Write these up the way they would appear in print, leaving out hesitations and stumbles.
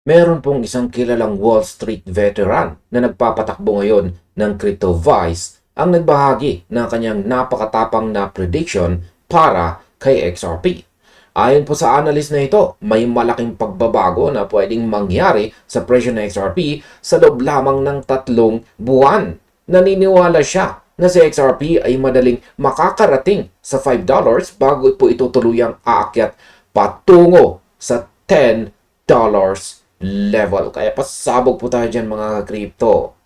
Meron pong isang kilalang Wall Street veteran na nagpapatakbo ngayon ng CryptoVice ang nagbahagi ng kanyang napakatapang na prediction para kay XRP. Ayon po sa analyst na ito, may malaking pagbabago na pwedeng mangyari sa presyo ng XRP sa loob lamang ng 3 buwan. Naniniwala siya na si XRP ay madaling makakarating sa $5 bago po ito tuluyang aakyat patungo sa $10 level. Kaya pasabog po tayo dyan mga crypto.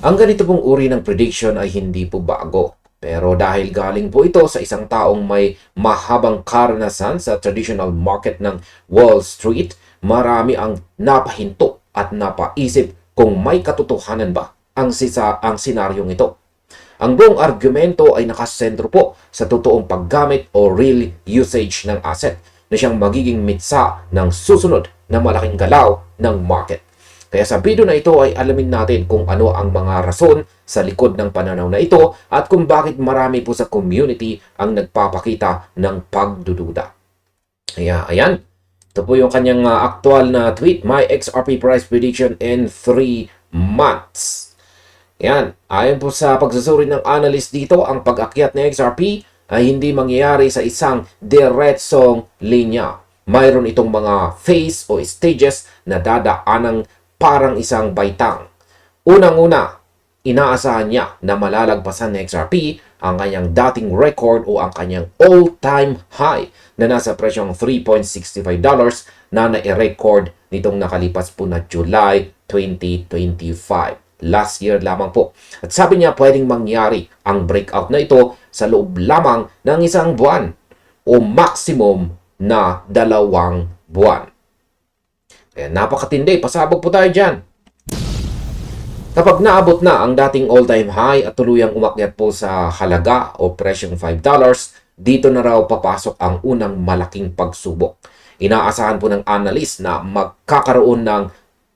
Ang ganito pong uri ng prediction ay hindi po bago. Pero dahil galing po ito sa isang taong may mahabang karanasan sa traditional market ng Wall Street, marami ang napahinto at napaisip kung may katotohanan ba ang senaryong ito. Ang buong argumento ay nakasentro po sa totoong paggamit o real usage ng asset na siyang magiging mitsa ng susunod na malaking galaw ng market. Kaya sa video na ito ay alamin natin kung ano ang mga rason sa likod ng pananaw na ito at kung bakit marami po sa community ang nagpapakita ng pagdududa. Kaya ayan, ito po yung kanyang aktual na tweet, my XRP price prediction in 3 months. Yan, ayon po sa pagsusuri ng analyst dito, ang pag-akyat ng XRP ay hindi mangyayari sa isang diretsong linya. Mayroon itong mga phase o stages na dadaanang parang isang baitang. Unang-una, inaasahan niya na malalagpasan ng XRP ang kanyang dating record o ang kanyang all-time high na nasa presyong $3.65 na na-record nitong nakalipas po na July 2025. Last year lamang po. At sabi niya pwedeng mangyari ang breakout na ito sa loob lamang ng 1 buwan o maximum na 2 buwan. Kaya napakatindi, pasabog po tayo dyan. Kapag naabot na ang dating all-time high at tuluyang umakyat po sa halaga o presyong $5, dito na raw papasok ang unang malaking pagsubok. Inaasahan po ng analyst na magkakaroon ng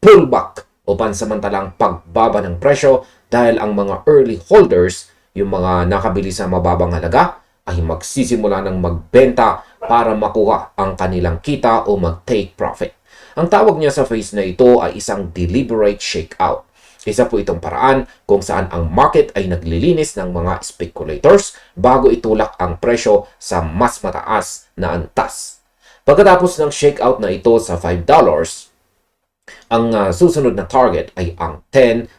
pullback o pansamantalang pagbaba ng presyo dahil ang mga early holders, yung mga nakabili sa mababang halaga, ay magsisimula ng magbenta para makuha ang kanilang kita o mag-take profit. Ang tawag niya sa phase na ito ay isang deliberate shakeout. Isa po itong paraan kung saan ang market ay naglilinis ng mga speculators bago itulak ang presyo sa mas mataas na antas. Pagkatapos ng shakeout na ito sa $5, ang susunod na target ay ang $10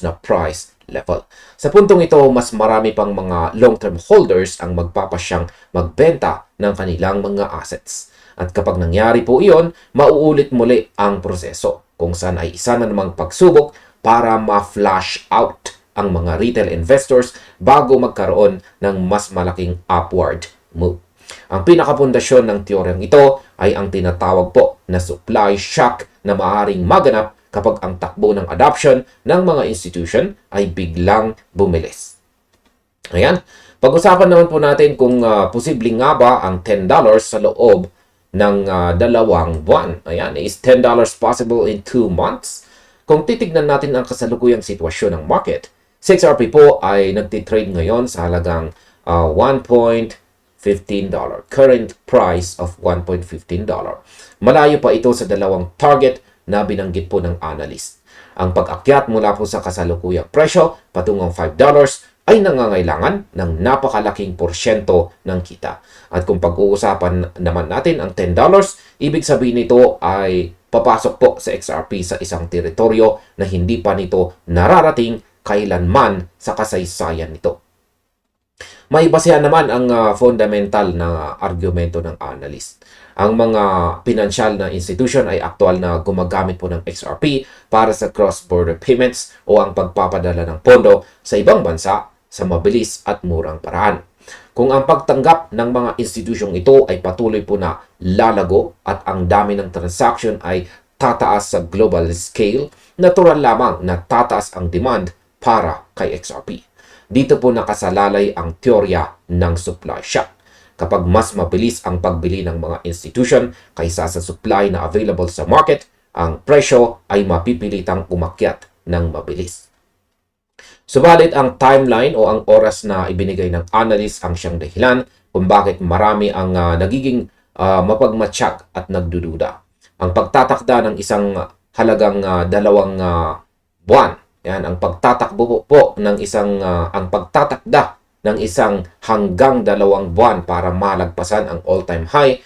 na price level. Sa puntong ito, mas marami pang mga long-term holders ang magpapasyang magbenta ng kanilang mga assets. At kapag nangyari po iyon, mauulit muli ang proseso kung saan ay isa na namang pagsubok para ma-flash out ang mga retail investors bago magkaroon ng mas malaking upward move. Ang pinakapundasyon ng teoryang ito ay ang tinatawag po na supply shock na maaaring maganap kapag ang takbo ng adoption ng mga institution ay biglang bumilis. Ayan, pag-usapan naman po natin kung posibleng nga ba ang $10 sa loob ng 2 buwan. Ayan, is $10 possible in 2 months? Kung titignan natin ang kasalukuyang sitwasyon ng market, 6RP po ay nagtitrade ngayon sa halagang $1.15. Current price of $1.15. Malayo pa ito sa dalawang target na binanggit po ng analyst. Ang pag-akyat mula po sa kasalukuyang presyo patungong $5 ay nangangailangan ng napakalaking porsyento ng kita. At kung pag-uusapan naman natin ang $10, ibig sabihin nito ay papasok po sa XRP sa isang teritoryo na hindi pa nito nararating kailanman sa kasaysayan nito. May basehan naman ang fundamental na argumento ng analyst. Ang mga pinansyal na institution ay aktual na gumagamit po ng XRP para sa cross-border payments o ang pagpapadala ng pondo sa ibang bansa sa mabilis at murang paraan. Kung ang pagtanggap ng mga institusyong ito ay patuloy po na lalago at ang dami ng transaction ay tataas sa global scale, natural lamang na tataas ang demand para kay XRP. Dito po nakasalalay ang teorya ng supply shock. Kapag mas mabilis ang pagbili ng mga institution kaysa sa supply na available sa market, ang presyo ay mapipilitang umakyat ng mabilis. Subalit ang timeline o ang oras na ibinigay ng analyst ang siyang dahilan kung bakit marami ang nagiging mapagmatsyag at nagdududa. Ang pagtatakda ng isang halagang 2 buwan. Yan, ang pagtatakbo po ng ang pagtatakda ng isang hanggang 2 buwan para malagpasan ang all-time high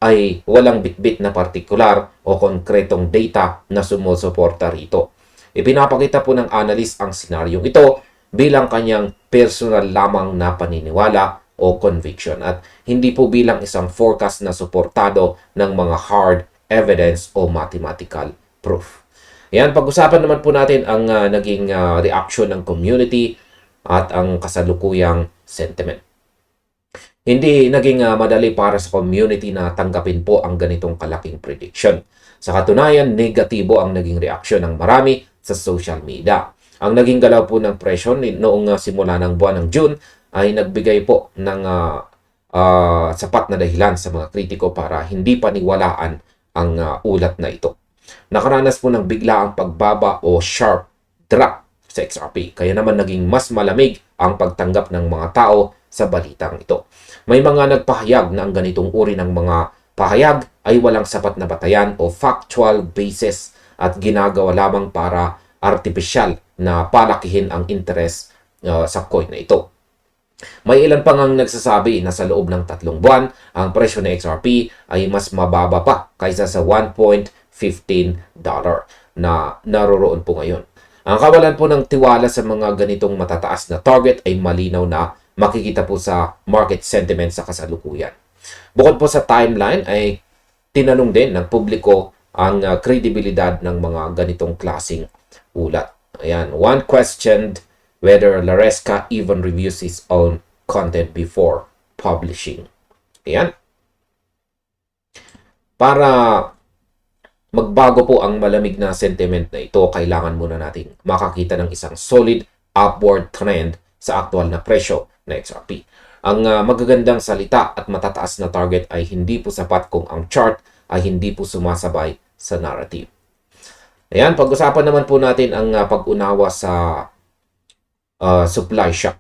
ay walang bitbit na partikular o konkretong data na sumusuporta rito. Ipinapakita po ng analyst ang senaryong ito bilang kanyang personal lamang na paniniwala o conviction at hindi po bilang isang forecast na suportado ng mga hard evidence o mathematical proof. Yan, pag-usapan naman po natin ang naging reaction ng community at ang kasalukuyang sentiment. Hindi naging madali para sa community na tanggapin po ang ganitong kalaking prediction. Sa katunayan, negatibo ang naging reaksyon ng marami sa social media. Ang naging galaw po ng presyo noong simula ng buwan ng June ay nagbigay po ng sapat na dahilan sa mga kritiko para hindi paniwalaan ang ulat na ito. Nakaranas po ng biglaang pagbaba o sharp drop sa XRP. Kaya naman naging mas malamig ang pagtanggap ng mga tao sa balitang ito. May mga nagpahayag na ang ganitong uri ng mga pahayag ay walang sapat na batayan o factual basis at ginagawa lamang para artificial na palakihin ang interest sa coin na ito. May ilan pang ang nagsasabi na sa loob ng 3 buwan, ang presyo ng XRP ay mas mababa pa kaysa sa $1.15 na naroroon po ngayon. Ang kawalan po ng tiwala sa mga ganitong matataas na target ay malinaw na makikita po sa market sentiment sa kasalukuyan. Bukod po sa timeline ay tinanong din ng publiko ang kredibilidad ng mga ganitong klasing ulat. Ayan, one questioned whether Laresca even reviews his own content before publishing. Ayan. Para magbago po ang malamig na sentiment na ito, kailangan muna nating makakita ng isang solid upward trend sa aktual na presyo na XRP. Ang magagandang salita at matataas na target ay hindi po sapat kung ang chart ay hindi po sumasabay sa narrative. Ayan, pag-usapan naman po natin ang pag-unawa sa supply shock.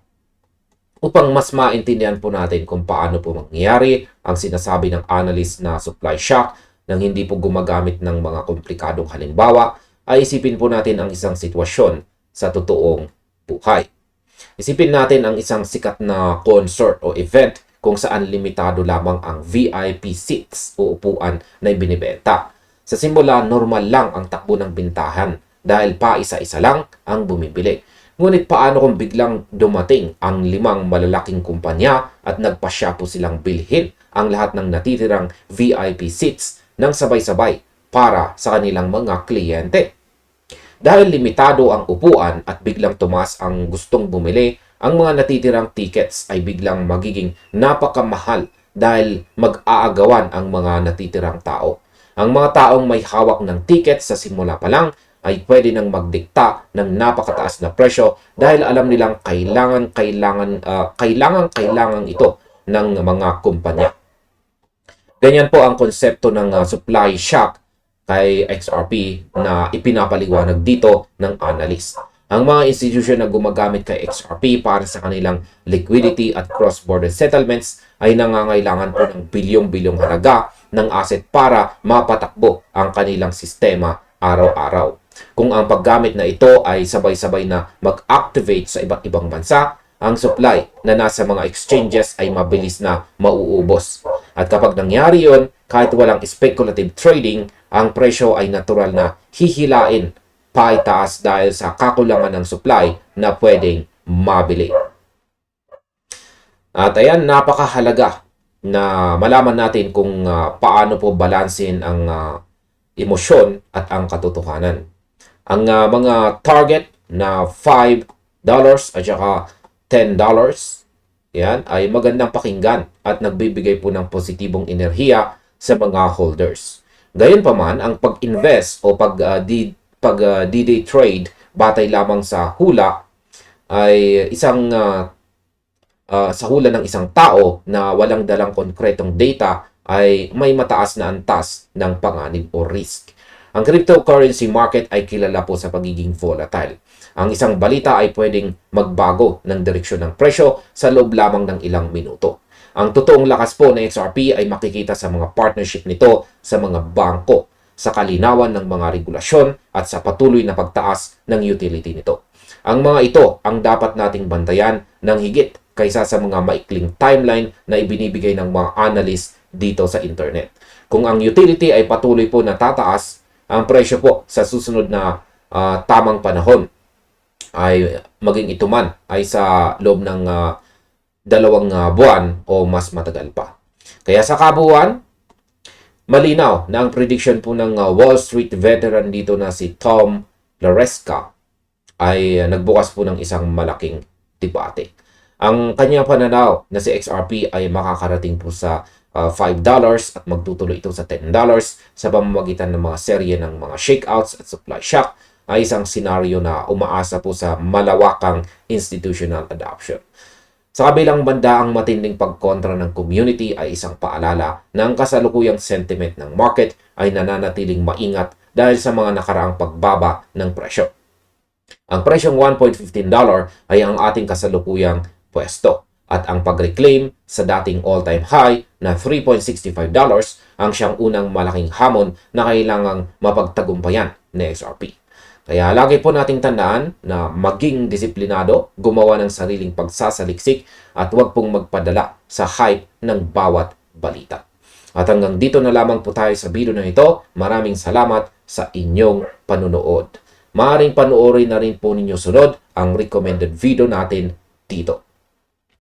Upang mas maintindihan po natin kung paano po mangyayari ang sinasabi ng analyst na supply shock nang hindi po gumagamit ng mga komplikadong halimbawa, ay isipin po natin ang isang sitwasyon sa totoong buhay. Isipin natin ang isang sikat na concert o event kung saan limitado lamang ang VIP seats o upuan na ibinibenta. Sa simula, normal lang ang takbo ng bintahan dahil pa isa-isa lang ang bumibili. Ngunit paano kung biglang dumating ang 5 malalaking kumpanya at nagpasya po silang bilhin ang lahat ng natitirang VIP seats ng sabay-sabay para sa kanilang mga kliyente? Dahil limitado ang upuan at biglang tumaas ang gustong bumili, ang mga natitirang tickets ay biglang magiging napakamahal dahil mag-aagawan ang mga natitirang tao. Ang mga taong may hawak ng tickets sa simula pa lang ay pwede nang magdikta ng napakataas na presyo dahil alam nilang kailangan ito ng mga kumpanya. Ganyan po ang konsepto ng supply shock kay XRP na ipinapaliwanag dito ng analyst. Ang mga institusyon na gumagamit kay XRP para sa kanilang liquidity at cross-border settlements ay nangangailangan po ng bilyong-bilyong halaga ng asset para mapatakbo ang kanilang sistema araw-araw. Kung ang paggamit na ito ay sabay-sabay na mag-activate sa iba't ibang bansa, ang supply na nasa mga exchanges ay mabilis na mauubos. At kapag nangyari yun, kahit walang speculative trading, ang presyo ay natural na hihilain paitaas dahil sa kakulangan ng supply na pwedeng mabili. At ayan, napakahalaga na malaman natin kung paano po balansin ang emosyon at ang katotohanan. Ang mga target na $5 at saka $10, yan, ay magandang pakinggan at nagbibigay po ng positibong enerhiya sa mga holders. Gayunpaman, ang pag-invest o pag-D-Day trade batay lamang sa hula ay isang sa hula ng isang tao na walang dalang konkretong data ay may mataas na antas ng panganib o risk. Ang cryptocurrency market ay kilala po sa pagiging volatile. Ang isang balita ay pwedeng magbago ng direksyon ng presyo sa loob lamang ng ilang minuto. Ang totoong lakas po ng XRP ay makikita sa mga partnership nito sa mga bangko. sa kalinawan ng mga regulasyon at sa patuloy na pagtaas ng utility nito. Ang mga ito ang dapat nating bantayan ng higit kaysa sa mga maikling timeline na ibinibigay ng mga analyst dito sa internet. Kung ang utility ay patuloy po na tataas, ang presyo po sa susunod na tamang panahon ay maging ito man ay sa loob ng 2 buwan o mas matagal pa. Kaya sa kabuuan, malinaw na ang prediction po ng Wall Street veteran dito na si Tom Laresca ay nagbukas po ng isang malaking debate. Ang kanyang pananaw na si XRP ay makakarating po sa $5 at magtutuloy ito sa $10 sa pamamagitan ng mga serye ng mga shakeouts at supply shock ay isang senaryo na umaasa po sa malawakang institutional adoption. Sa kabilang banda, ang matinding pagkontra ng community ay isang paalala na ang kasalukuyang sentiment ng market ay nananatiling maingat dahil sa mga nakaraang pagbaba ng presyo. Ang presyong $1.15 ay ang ating kasalukuyang pwesto at ang pag-reclaim sa dating all-time high na $3.65 ang siyang unang malaking hamon na kailangang mapagtagumpayan ni XRP. Kaya lagi po nating tandaan na maging disiplinado, gumawa ng sariling pagsasaliksik at huwag pong magpadala sa hype ng bawat balita. At hanggang dito na lamang po tayo sa video na ito. Maraming salamat sa inyong panunood. Maaaring panoorin na rin po ninyo sunod ang recommended video natin dito.